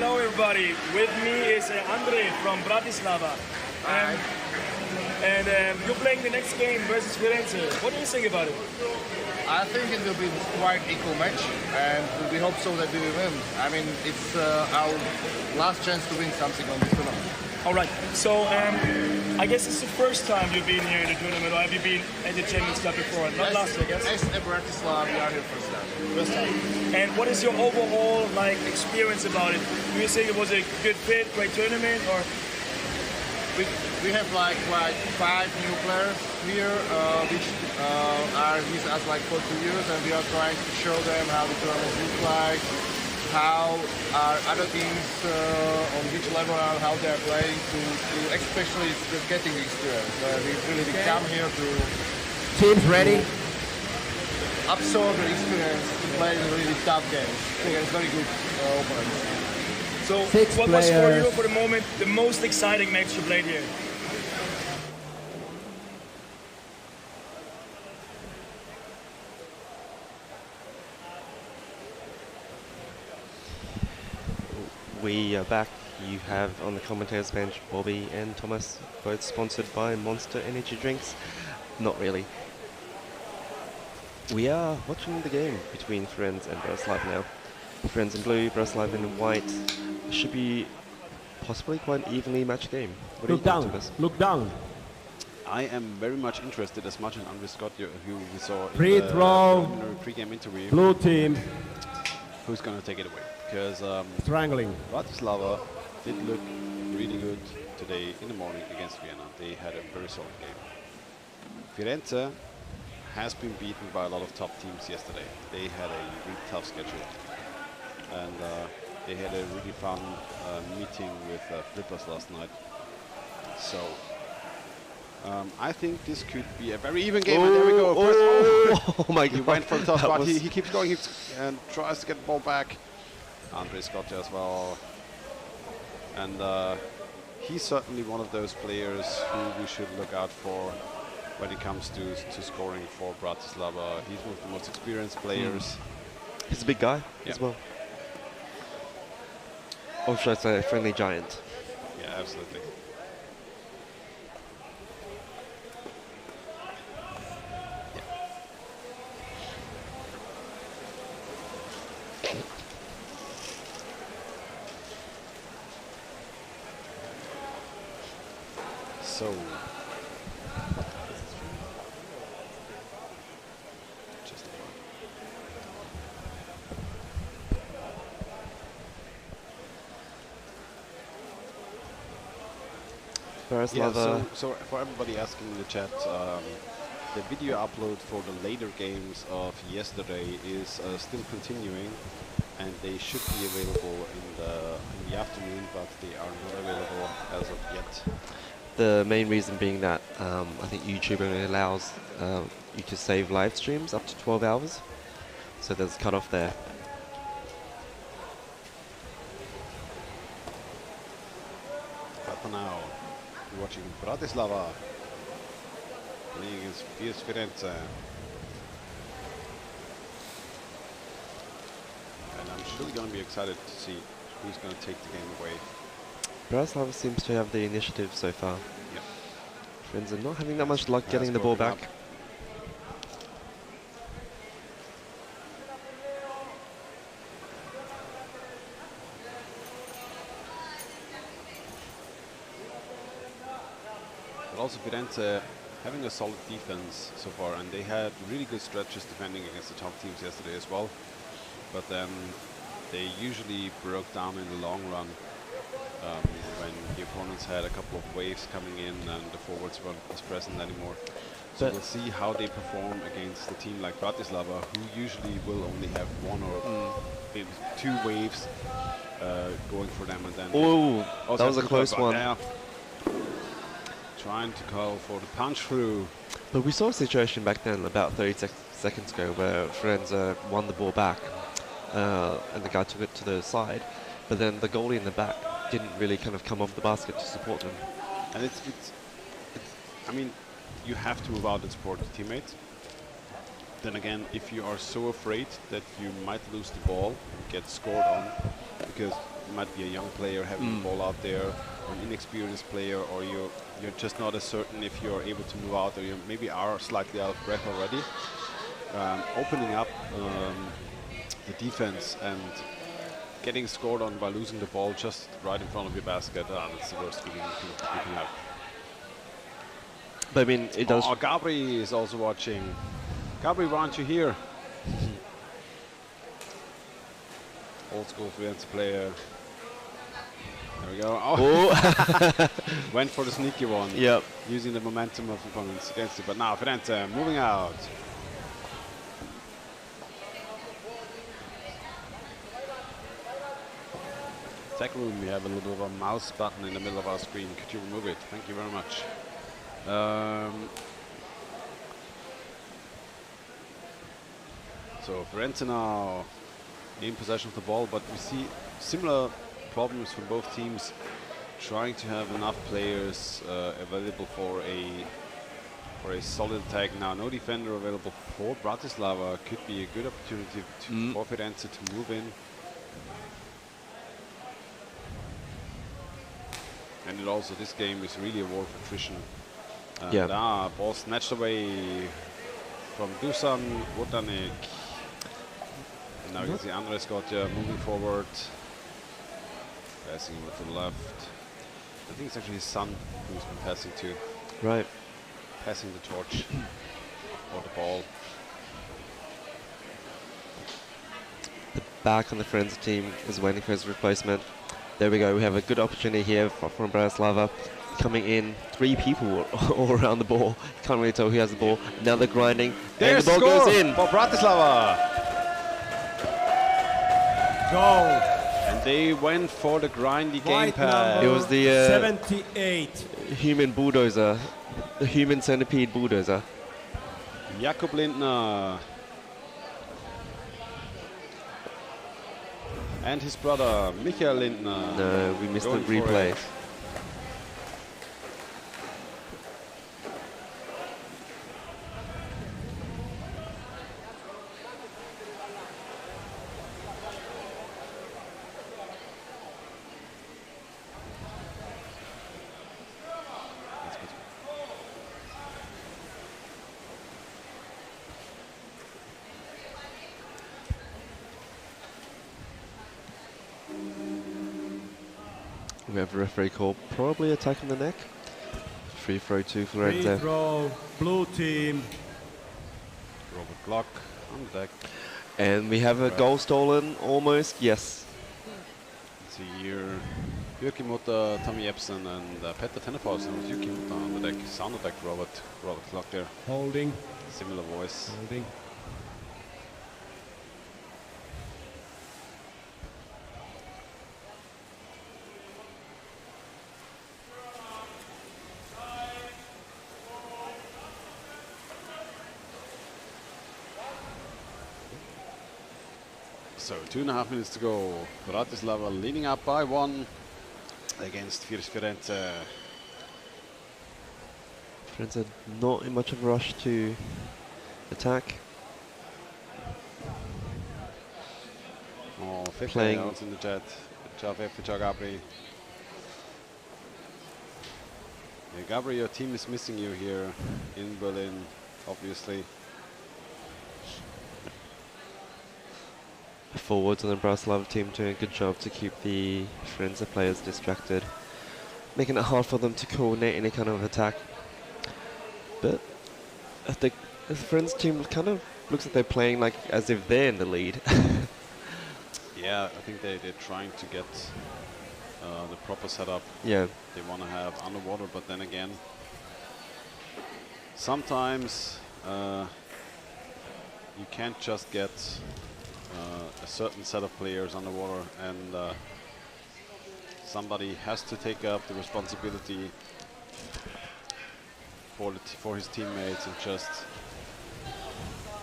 hello everybody. With me is Andre from Bratislava. And you're playing the next game versus Firenze. What do you think about it? I think it will be quite equal match, and we hope so that we will win. I mean, it's our last chance to win something on this tournament. All right. So I guess it's the first time you've been here in the tournament, or have you been at the Champions Cup before? Not last year, I guess. As a Bratislava, we are here first time. First time. And what is your overall experience about it? Do you think it was a good fit, great tournament, or? We have like 5 new players here, which are with us for 2 years, and we are trying to show them how the tournaments look like, how are other teams on which level and how they are playing, to especially getting experience. We really come here to teams ready, absorb the experience to play the really tough games against very good opponents. So, what was for you, for the moment, the most exciting match you played here? We are back. You have on the commentators bench Bobby and Thomas, both sponsored by Monster Energy Drinks. Not really. We are watching the game between Firenze and Bratislava now. Firenze in blue, Bratislava in white. Should be possibly quite an evenly matched game. What look do you down, think, Thomas? look down. I am very much interested, as much as Andre Scott, who we saw in the preliminary pre-game interview. Blue team. Who's going to take it away? Because strangling. Bratislava did look really good today in the morning against Vienna. They had a very solid game. Firenze has been beaten by a lot of top teams yesterday. They had a really tough schedule. And they had a really fun meeting with Flippers last night. So I think this could be a very even game. And there we go. Oh my God. He went for the toss, but he keeps going and tries to get the ball back. Andre Scott as well. And he's certainly one of those players who we should look out for when it comes to scoring for Bratislava. He's one of the most experienced players. He's a big guy as well. Or should I say a friendly giant? Yeah, absolutely. So, just so for everybody asking in the chat, the video upload for the later games of yesterday is still continuing, and they should be available in the afternoon, but they are not available as of yet. The main reason being that I think YouTube only allows you to save live streams up to 12 hours. So there's a cut-off there. But for now, you're watching Bratislava playing against Firenze. And I'm surely going to be excited to see who's going to take the game away. Bratislava seems to have the initiative so far. Yep. Friends are not having that much luck getting the ball back. But also Firenze having a solid defense so far, and they had really good stretches defending against the top teams yesterday as well. But then they usually broke down in the long run when the opponents had a couple of waves coming in and the forwards weren't as present anymore. So we'll see how they perform against a team like Bratislava, who usually will only have one or maybe 2 waves going for them, and then that was a close one. Now, trying to call for the punch through. But we saw a situation back then about 30 seconds ago where Firenze won the ball back and the guy took it to the side, but then the goalie in the back didn't really kind of come off the basket to support them. And I mean, you have to move out and support the teammates. Then again, if you are so afraid that you might lose the ball, get scored on, because might be a young player having the ball out there, an inexperienced player, or you're just not as certain if you're able to move out, or you maybe are slightly out of breath already. Opening up the defense and getting scored on by losing the ball just right in front of your basket, that's the worst feeling you can have. But I mean, it does. Oh, Gabri is also watching. Gabri, why aren't you here? Old school Firenze player. There we go. Oh, went for the sneaky one. Yep. Using the momentum of opponents against it. But now Firenze moving out. Tech room, we have a little bit of a mouse button in the middle of our screen. Could you remove it? Thank you very much. So Firenze now in possession of the ball, but we see similar problems from both teams, trying to have enough players available for a solid attack. Now, no defender available for Bratislava. Could be a good opportunity for Firenze to move in. And it also, this game is really a war of attrition. Yeah. Ball snatched away from Dusan Wotanek. And now you can see Andres Gotja moving forward. Passing with the left. I think it's actually his son who's been passing to. Right. Passing the torch or the ball. The back on the Firenze team is waiting for his replacement. There we go. We have a good opportunity here from Bratislava. Coming in, 3 people all around the ball. Can't really tell who has the ball. Now they're grinding. There's and the ball score goes in. for Bratislava. Goal. And they went for the grindy White gamepad. It was the 78. human bulldozer, the human centipede bulldozer. Jakob Lindner. And his brother, Michael Lindner. No, we missed the Going for replay. it. That's good. We have a referee call, probably attacking the neck. Free throw to Free Firenze. throw, blue team. Robert Glock on deck. And we have a goal stolen, almost, yes. See here, Jyrki Mutta, Tommy Jepsen, and Petter Tennefoss. And Jyrki Mutta on the deck. Sound effect, Robert Glock there. Holding, Similar voice. holding. So 2.5 minutes to go. Bratislava leading up by 1 against Firenze. Firenze not in much of a rush to attack. Oh, 50 Playing- yards in the chat. Good job, Ciao Gabri. Yeah, Gabri, your team is missing you here in Berlin, obviously. Forwards on the Bratislava team doing a good job to keep the Firenze players distracted, making it hard for them to coordinate any kind of attack. But I think the Firenze team kind of looks like they're playing like as if they're in the lead. Yeah, I think they're trying to get the proper setup Yeah, they want to have underwater, but then again, sometimes you can't just get a certain set of players underwater, and somebody has to take up the responsibility for his teammates and just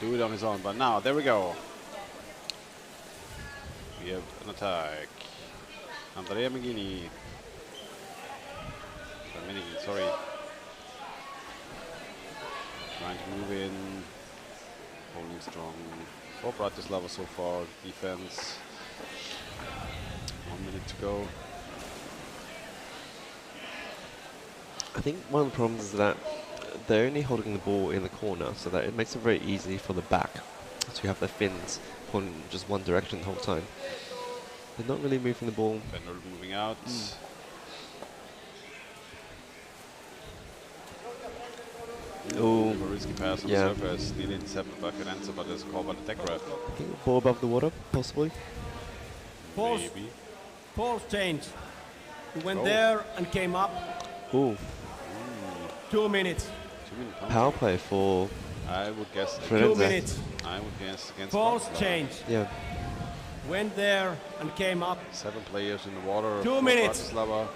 do it on his own. But now, there we go. We have an attack. Andrea Meghini. Sorry. Trying to move in. Holding strong. For Bratislava so far. Defense. 1 minute minute to go. I think one of the problems is that they're only holding the ball in the corner, so that it makes it very easy for the back to have their fins pointing just one direction the whole time. They're not really moving the ball. Bender moving out. Oh, A risky pass on the surface, nearly intercepted by Firenze, but there's a call by the tech ref. I think ball above the water, possibly. Maybe. False change. He went there and came up. Ooh, 2 minutes. 2 minute power play for I would guess. Firenze. 2 minutes. I would guess against False Bratislava. change. Yeah. Went there and came up. 7 players in the water. 2 for minutes. Bratislava.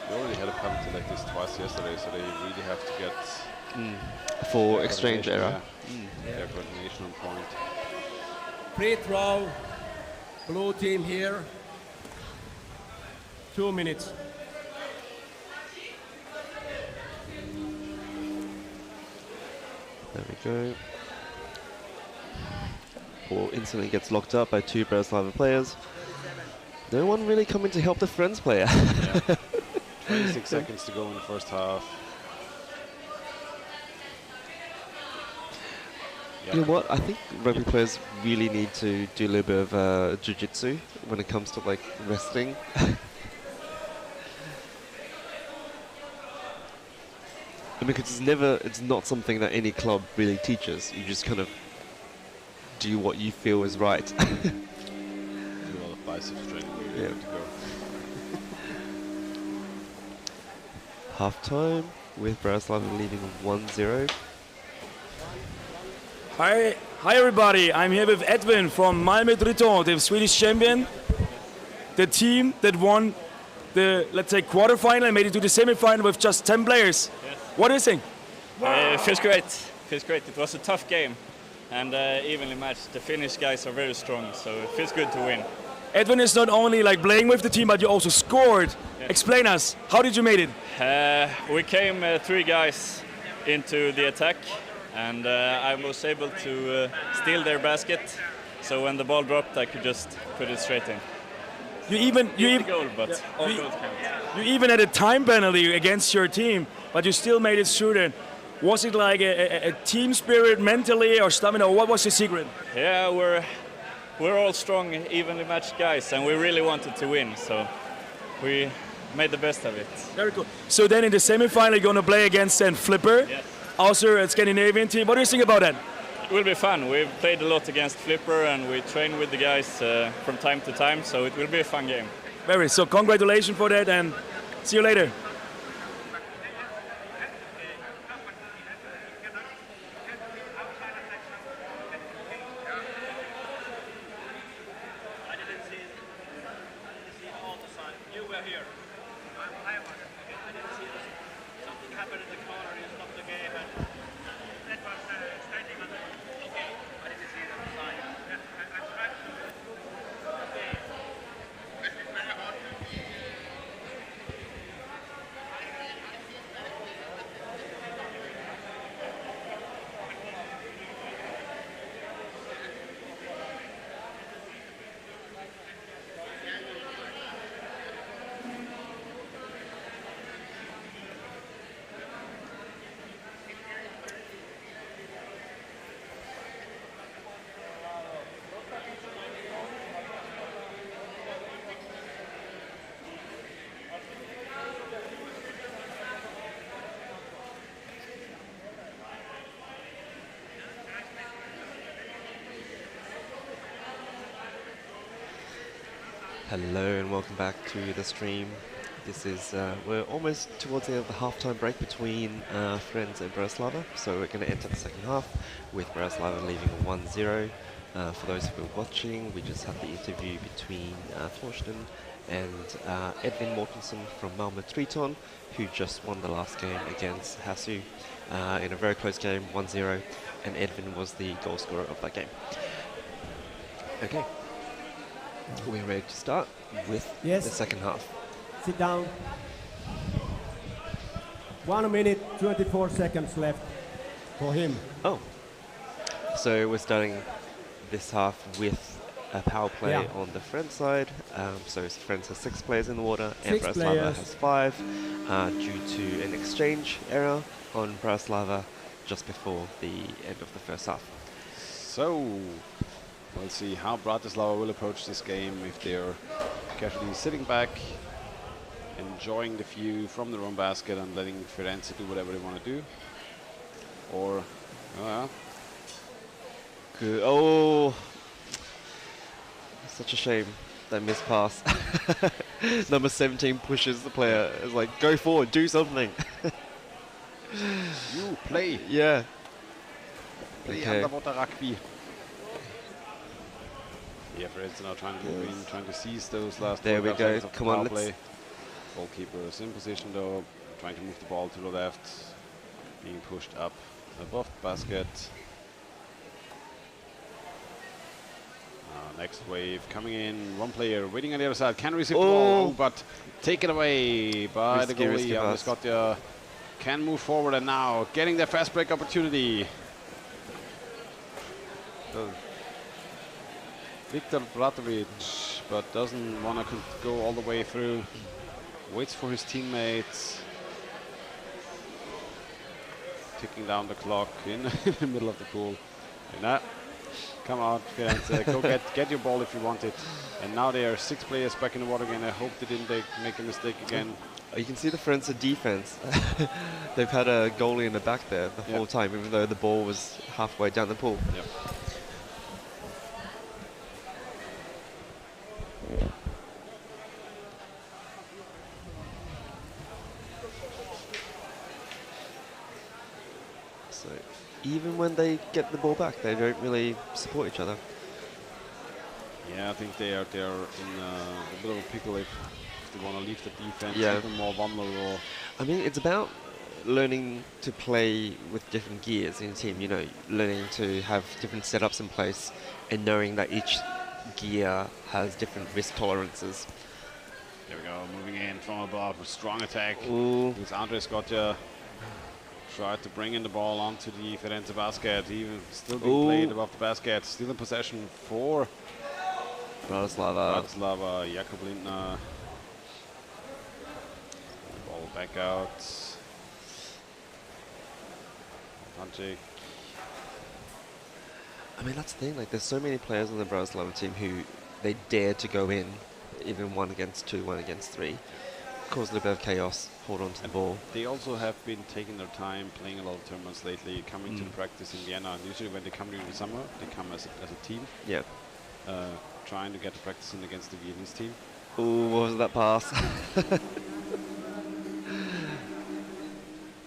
They already had a penalty like this twice yesterday, so they really have to get For their exchange coordination, error. their coordination on point. Free throw. Blue team here. 2 minutes. There we go. Ball instantly gets locked up by 2 Bratislava players. No one really coming to help the Firenze player. 26 seconds to go in the first half. You know what? I think rugby players really need to do a little bit of jiu-jitsu when it comes to like wrestling. Because it's not something that any club really teaches. You just kind of do what you feel is right. Do a lot of biceps training. Really good to go. Half time with Bratislava leading 1-0. Hi everybody. I'm here with Edwin from Malmö Triton, the Swedish champion, the team that won the, let's say, quarterfinal and made it to the semi-final with just 10 players. Yes. What do you think? Feels great. Feels great. It was a tough game and evenly matched. The Finnish guys are very strong, so it feels good to win. Edwin is not only like playing with the team, but you also scored. Yes. Explain us. How did you make it? We came 3 guys into the attack, and I was able to steal their basket. So when the ball dropped, I could just put it straight in. You even Goal, but all you- goals count. You even had a time penalty against your team, but you still made it through then. Was it like a team spirit mentally or stamina? What was the secret? Yeah, we're all strong, evenly matched guys, and we really wanted to win, so we made the best of it. Very cool. So then in the semi-final, you're going to play against Flipper, Yes. also a Scandinavian team. What do you think about that? It will be fun. We've played a lot against Flipper, and we train with the guys from time to time, so it will be a fun game. Very. So congratulations for that, and see you later. Hello and welcome back to the stream. This is, we're almost towards the end of the halftime break between Firenze and Bratislava, so we're going to enter the second half with Bratislava leaving 1-0. For those who are watching, we just had the interview between Thorsten and Edwin Mortensen from Malmö Triton, who just won the last game against Hasu in a very close game, 1-0, and Edwin was the goal scorer of that game. Okay. We're ready to start with Yes. the second half. Sit down. 1 minute, 24 seconds left for him. Oh, so we're starting this half with a power play Yeah. on the Firenze side. So Firenze has 6 players in the water, and 6 Bratislava players. has 5, due to an exchange error on Bratislava just before the end of the first half. So, we'll see how Bratislava will approach this game, if they're casually sitting back, enjoying the view from their own basket and letting Firenze do whatever they want to do. Or, Good. Oh, such a shame, that missed pass. Number 17 pushes the player. It's like, go forward, do something. you play. Yeah. Play Okay. underwater rugby. Yeah, Firenze now trying to move in, trying to seize those last There we 45 go. seconds of the Come on, power let's- play. Goalkeeper is in position though, trying to move the ball to the left, being pushed up above the basket. Next wave coming in, one player waiting on the other side, can receive the ball, but taken away by the Risky goalie. pass. Scotia can move forward, and now getting their fast break opportunity. Viktor Bratovic, but doesn't want to go all the way through. Waits for his teammates. Ticking down the clock in the middle of the pool. And that, come on, Firenze, go get your ball if you want it. And now there are 6 players back in the water again. I hope they didn't make a mistake again. You can see the Firenze defense. They've had a goalie in the back there the whole time, even though the ball was halfway down the pool. Yep. So even when they get the ball back, they don't really support each other. Yeah, I think they are in a bit of a pickle if they want to leave the defense Yeah. even more vulnerable. I mean, it's about learning to play with different gears in a team, you know, learning to have different setups in place and knowing that each gear has different risk tolerances. There we go, moving in from above, a strong attack. Ooh. With Andre Scotia tried to bring in the ball onto the Firenze basket, even still being played above the basket, still in possession for Bratislava. Jakob Lindner. Ball back out. Pančić. I mean, that's the thing, like, there's so many players on the Bratislava team who they dare to go in, even 1 against 2, 1 against 3. Cause a little bit of chaos, hold on to the ball. They also have been taking their time, playing a lot of tournaments lately, coming to the practice in Vienna. And usually when they come during the summer, they come as a team, Yeah. trying to get the practice in against the Viennese team. Ooh, what was that pass?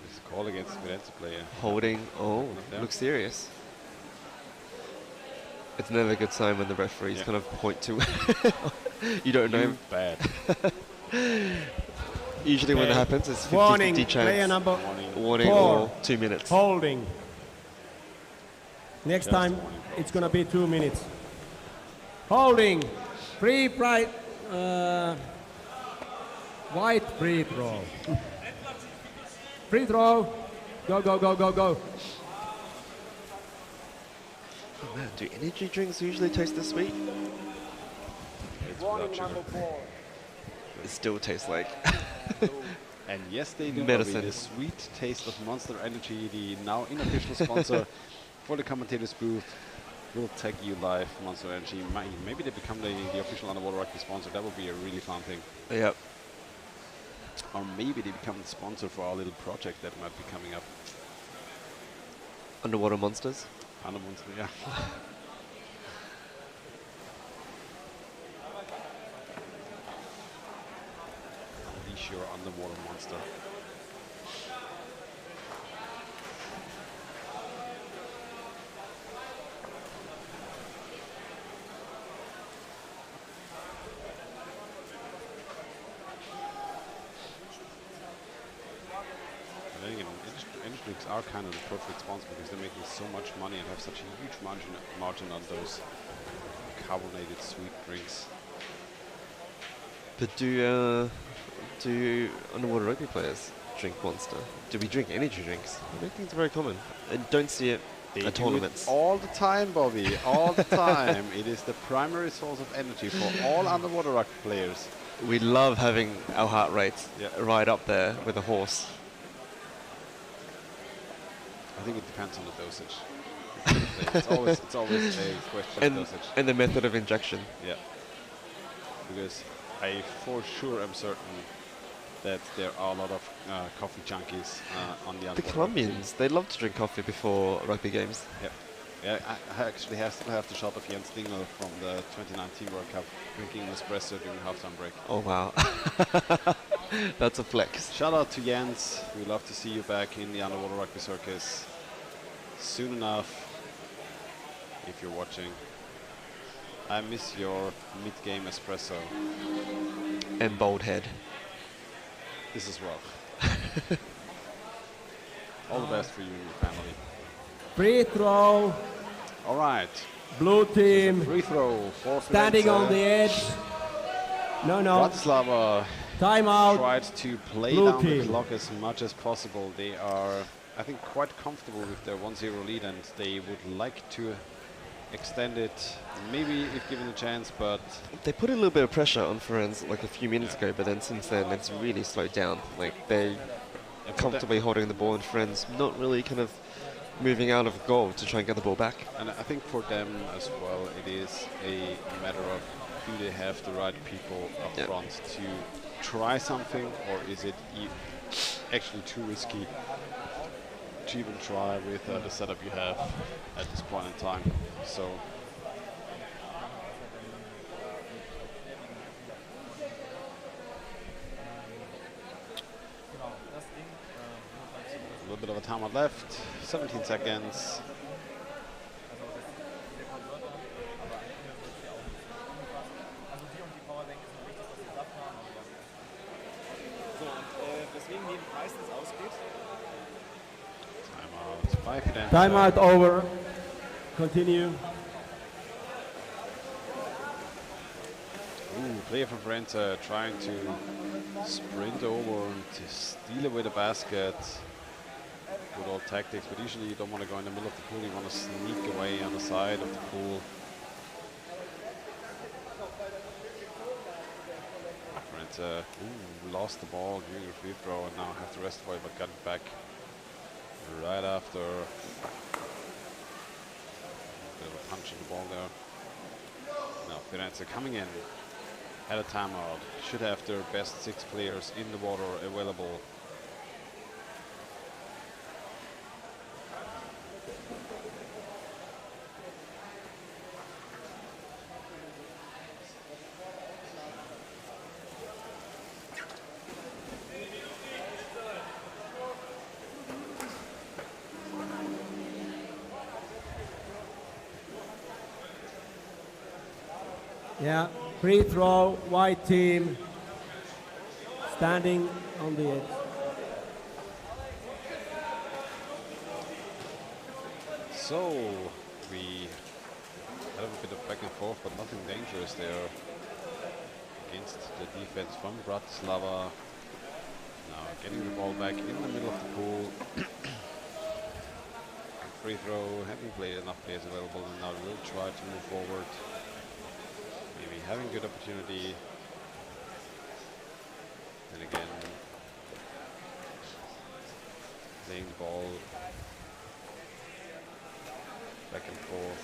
It's a call against the Firenze player. Holding. Oh, Yeah. looks serious. It's never a good sign when the referees Yeah. kind of point to. You don't know. Bad. Usually when that Okay. happens, it's 50-50 Warning, chance. player number Warning 4. or 2 minutes. Holding. Next Just time, warning. it's going to be 2 minutes. Holding. Free bright. White free throw. Free throw. Go, go, go, go, go. Oh, man, do energy drinks usually taste this sweet? It's without sugar. It still tastes like. And yes, they do. Medicine. The sweet taste of Monster Energy, the now unofficial sponsor for the commentators booth, will tag you live. Monster Energy. Maybe they become the official underwater rugby sponsor. That would be a really fun thing. Yep. Or maybe they become the sponsor for our little project that might be coming up. Underwater monsters. Under Monster, yeah. Unleash your underwater monster. I think energy drinks are kind of the perfect sponsor because they're making so much money and have such a huge margin on those carbonated sweet drinks. But do underwater rugby players drink Monster? Do we drink energy drinks? I don't think it's very common. I don't see it They do tournaments. it all the time, Bobby, all the time. It is the primary source of energy for all underwater rugby players. We love having our heart rates Yeah. right up there with a horse. I think it depends on the dosage. It's always a question of dosage. And the method of injection. Yeah. Because I for sure am certain that there are a lot of coffee junkies on the The underwater rugby Colombians, they love to drink coffee before rugby games. team. Yeah. Yeah, I actually still have the shot of Jens Dingel from the 2019 World Cup drinking an espresso during halftime break. Oh wow. That's a flex. Shout out to Jens. We'd love to see you back in the underwater rugby circus soon enough. If you're watching, I miss your mid-game espresso. And bold head. This as well. All the best for you and your family. Free throw. All right. Blue team Free throw for standing on the edge. No. Bratislava Timeout. tried to play Blue down team. the clock as much as possible. They are, I think, quite comfortable with their 1-0 lead, and they would like to extend it, maybe if given a chance, but They put a little bit of pressure on Firenze like a few minutes ago, but then since then it's really slowed down. Like they comfortably holding the ball, and Firenze not really kind of moving out of goal to try and get the ball back. and I think for them as well, it is a matter of do they have the right people up Yeah. front to try something, or is it actually too risky to even try with the setup you have at this point in time. So a little bit of a timeout left, 17 seconds. Timeout by Firenze. Timeout over. Continue. Ooh, player from Firenze trying to sprint over and to steal away the basket. Good old tactics, but usually you don't want to go in the middle of the pool, you want to sneak away on the side of the pool. Firenze lost the ball during the free throw and now have to rest for it, but got it back right after. Bit of a punch in the ball there. Now Firenze coming in at a timeout. Should have their best 6 players in the water available. Yeah. Free throw. White team standing on the edge. So we had a bit of back and forth, but nothing dangerous there against the defense from Bratislava. Now getting the ball back in the middle of the pool. Free throw, having played enough players available, and now we'll try to move forward. Maybe having good opportunity. Then again, playing the ball back and forth.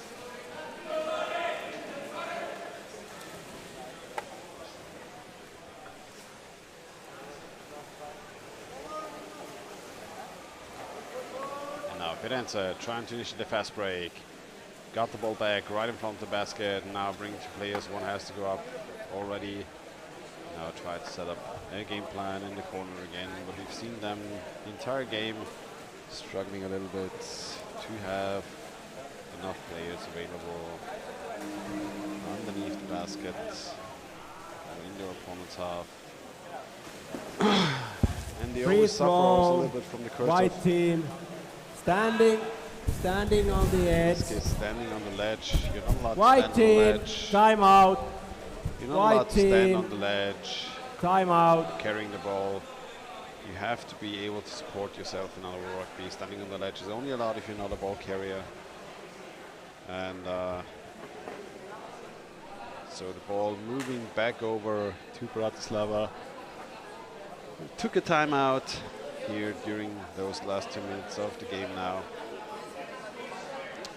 And now Firenze trying to initiate the fast break. Got the ball back right in front of the basket. Now bring 2 players. One has to go up already. Now try to set up a game plan in the corner again. But we've seen them the entire game struggling a little bit to have enough players available underneath the basket or in their opponent's half. And they Free always suffer also a throw. little bit from the curse White of team standing on the edge. this case, standing on the ledge. You're not allowed White to stand on the team ledge. timeout. You're not White allowed to stand team. on the ledge Timeout. carrying the ball. You have to be able to support yourself in underwater rugby. Standing on the ledge is only allowed if you're not a ball carrier. And so the ball moving back over to Bratislava. Took a timeout here during those last 2 minutes of the game now.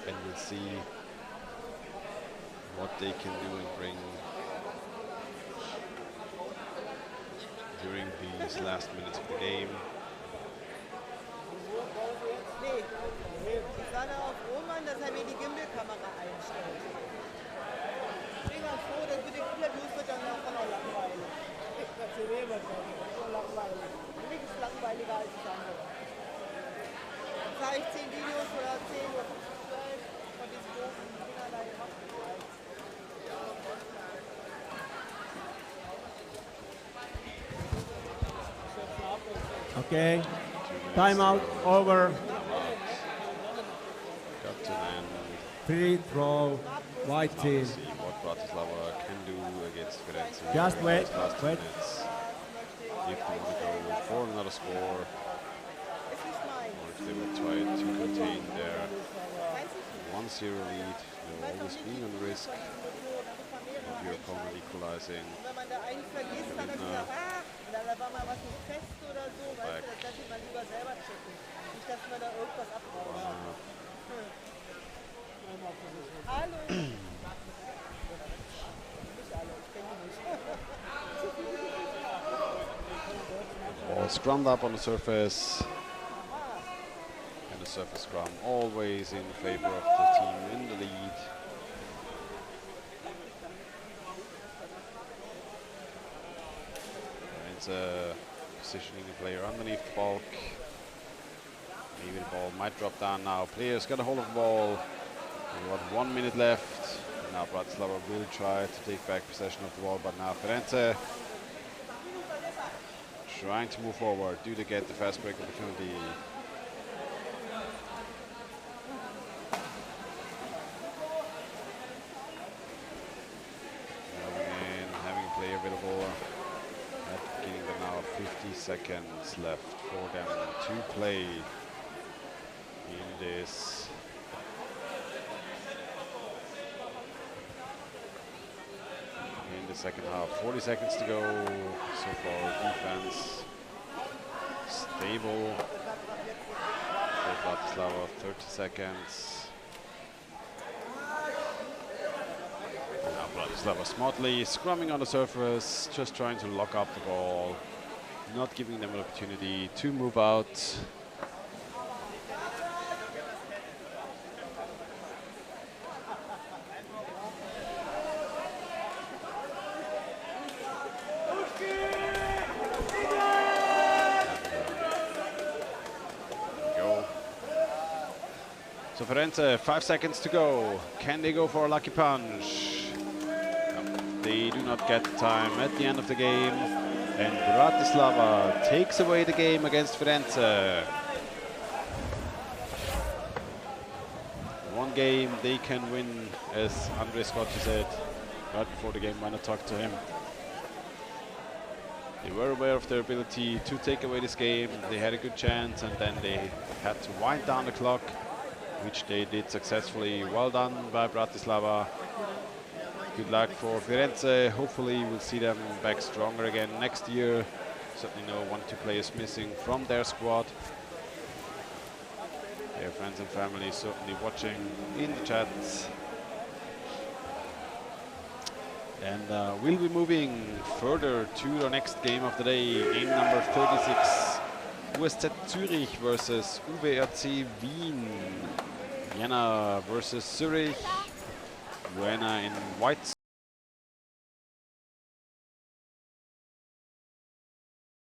And we'll see what they can do and bring during these last minutes of the game. Nee, ich war da auf Roman, dass mir die Gimbal-Kamera einstellt. Ich bin ganz froh, dass mit den Interviews wird dann auch langweilig. Für wen wahrscheinlich? Langweilig. Für mich ist es langweiliger als das andere. Dann zeige ich 10 Videos oder 10 oder 12 von diesen großen Dingern da gemacht. Okay. Timeout over. Got to then Free throw. White team. see what Bratislava can do against Firenze. Just in wait, those last 2 wait. minutes. If they want to go for another score, Es ist meins. or if they will try to contain their Weiß ich nicht. 1-0 lead, there will always be on risk Von diesen Motoren, da muss man mehrere of your einschalten. opponent equalizing. Und wenn man da einen vergisst, dann hat er gesagt, da war mal was nicht fest oder so, weißt du, das lasse ich mal lieber selber checken. Nicht, dass man da irgendwas abbaut. Hallo! Nicht alle, ich denke nicht. Ball scrummed up on the surface. And the surface scrum always in favor of the team in the lead. And it's positioning the player underneath the bulk. Maybe the ball might drop down now. Players got a hold of the ball. We've got 1 minute left. Now Bratislava will try to take back possession of the ball, but now Firenze trying to move forward. Do they get the fast break opportunity? Moving in, having a player available. At the beginning, there are now 50 seconds left for them to play in this. In the second half, 40 seconds to go. So far, defense stable. For Bratislava, 30 seconds. Now Bratislava smartly scrumming on the surface, just trying to lock up the ball, not giving them an opportunity to move out. So Firenze, 5 seconds to go. Can they go for a lucky punch? No, they do not get time at the end of the game. And Bratislava takes away the game against Firenze. One game they can win, as André Scotti said right before the game when I talked to him. They were aware of their ability to take away this game. They had a good chance, and then they had to wind down the clock, which they did successfully. Well done by Bratislava. Good luck for Firenze. Hopefully we'll see them back stronger again next year. Certainly no 1-2 players missing from their squad. Their friends and family certainly watching in the chat. And we'll be moving further to the next game of the day, game number 36. USZ Zürich versus UWRC Wien. Vienna versus Zurich. Vienna in white